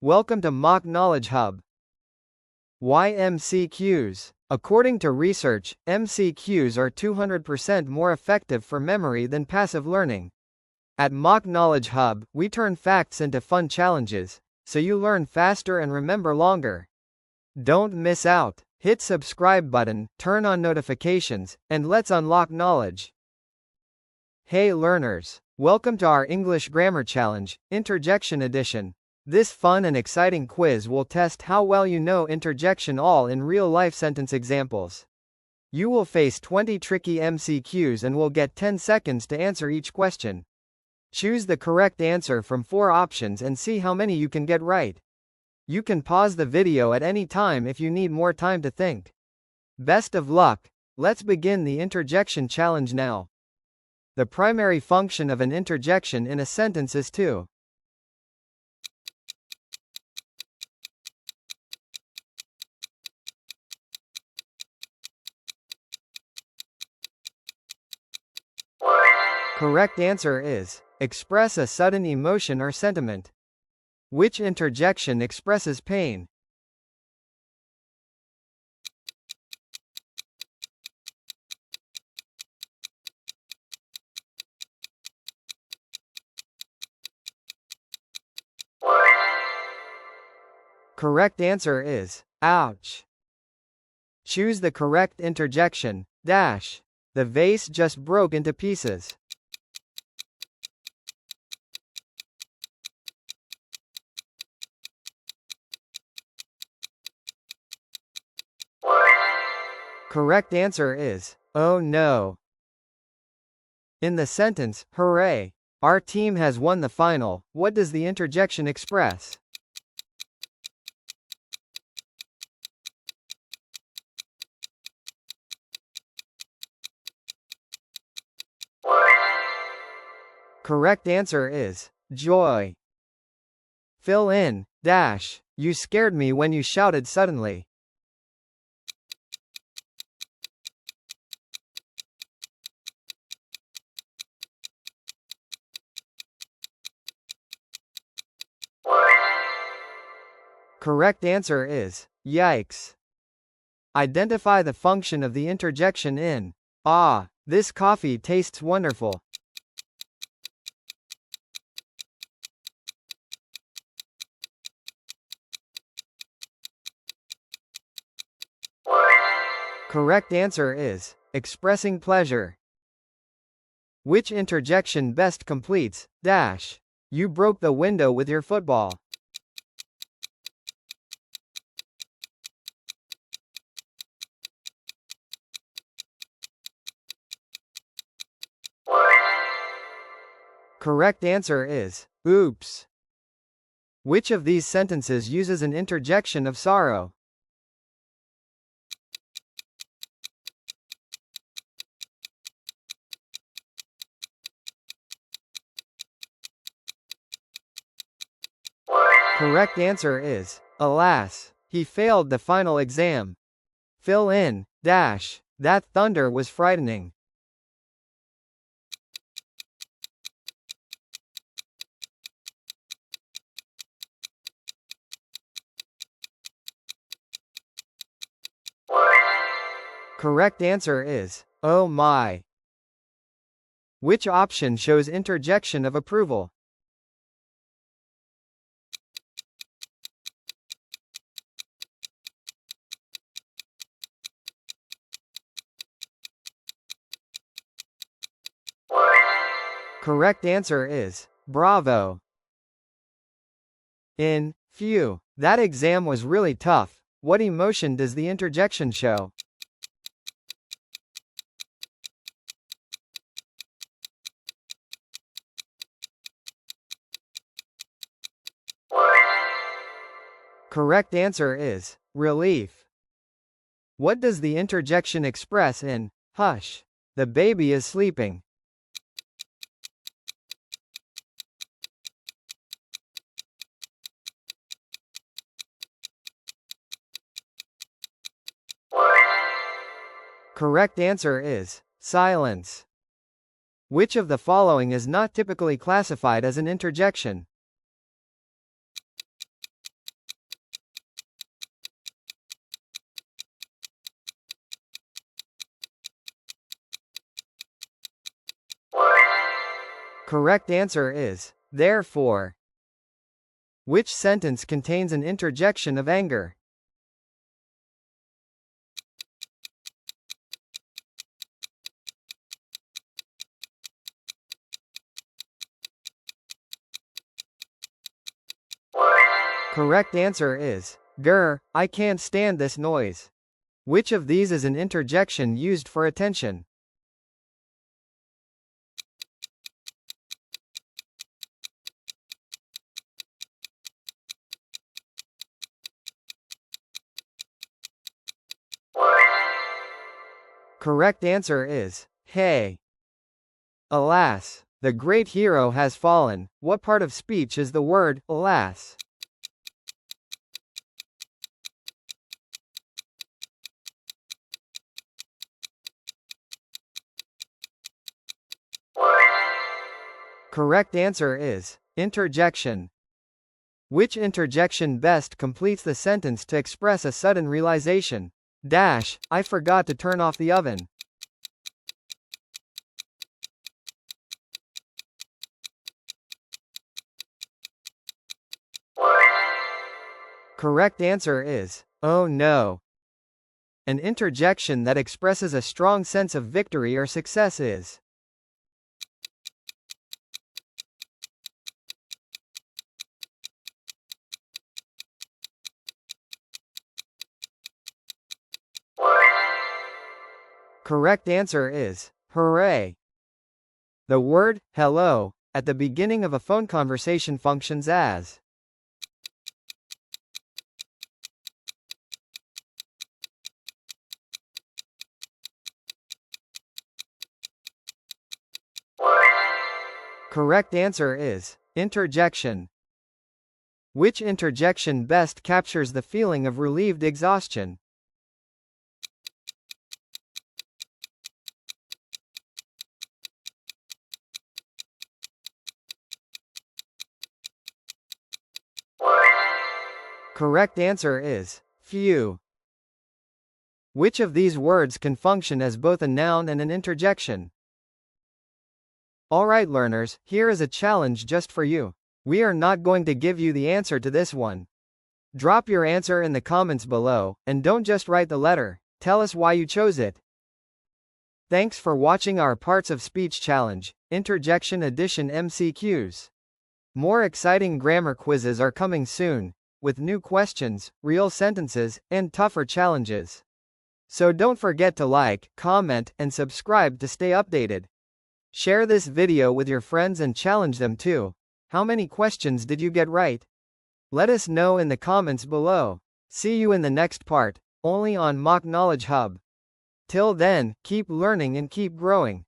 Welcome to Mock Knowledge Hub. Why MCQs? According to research, MCQs are 200% more effective for memory than passive learning. At Mock Knowledge Hub, we turn facts into fun challenges, so you learn faster and remember longer. Don't miss out. Hit subscribe button, turn on notifications, and let's unlock knowledge. Hey learners! Welcome to our English Grammar Challenge, Interjection Edition. This fun and exciting quiz will test how well you know interjection all in real-life sentence examples. You will face 20 tricky MCQs and will get 10 seconds to answer each question. Choose the correct answer from 4 options and see how many you can get right. You can pause the video at any time if you need more time to think. Best of luck! Let's begin the interjection challenge now. The primary function of an interjection in a sentence is to Correct answer is express a sudden emotion or sentiment. Which interjection expresses pain? Correct answer is ouch. Choose the correct interjection. Dash. The vase just broke into pieces. Correct answer is, oh no. In the sentence, hooray! Our team has won the final, what does the interjection express? Correct answer is joy. Fill in, dash. You scared me when you shouted suddenly. Correct answer is yikes. Identify the function of the interjection in ah, this coffee tastes wonderful. Correct answer is expressing pleasure. Which interjection best completes dash? You broke the window with your football. Correct answer is oops. Which of these sentences uses an interjection of sorrow? Correct answer is alas, he failed the final exam. Fill in, dash. That thunder was frightening. Correct answer is oh my. Which option shows interjection of approval? Correct answer is bravo. In phew, that exam was really tough. What emotion does the interjection show? Correct answer is relief. What does the interjection express in hush? The baby is sleeping. Correct answer is silence. Which of the following is not typically classified as an interjection? Correct answer is, therefore. Which sentence contains an interjection of anger? Correct answer is, grr, I can't stand this noise. Which of these is an interjection used for attention? Correct answer is, hey. Alas, the great hero has fallen. What part of speech is the word, alas? Correct answer is, interjection. Which interjection best completes the sentence to express a sudden realization? Dash, I forgot to turn off the oven. Correct answer is, oh no. An interjection that expresses a strong sense of victory or success is. Correct answer is, hooray. The word, hello, at the beginning of a phone conversation functions as. Correct answer is, interjection. Which interjection best captures the feeling of relieved exhaustion? Correct answer is, phew. Which of these words can function as both a noun and an interjection? Alright learners, here is a challenge just for you. We are not going to give you the answer to this one. Drop your answer in the comments below, and don't just write the letter, tell us why you chose it. Thanks for watching our Parts of Speech Challenge, Interjection Edition MCQs. More exciting grammar quizzes are coming soon, with new questions, real sentences, and tougher challenges. So don't forget to like, comment, and subscribe to stay updated. Share this video with your friends and challenge them too. How many questions did you get right? Let us know in the comments below. See you in the next part, only on MAQK Knowledge Hub. Till then, keep learning and keep growing.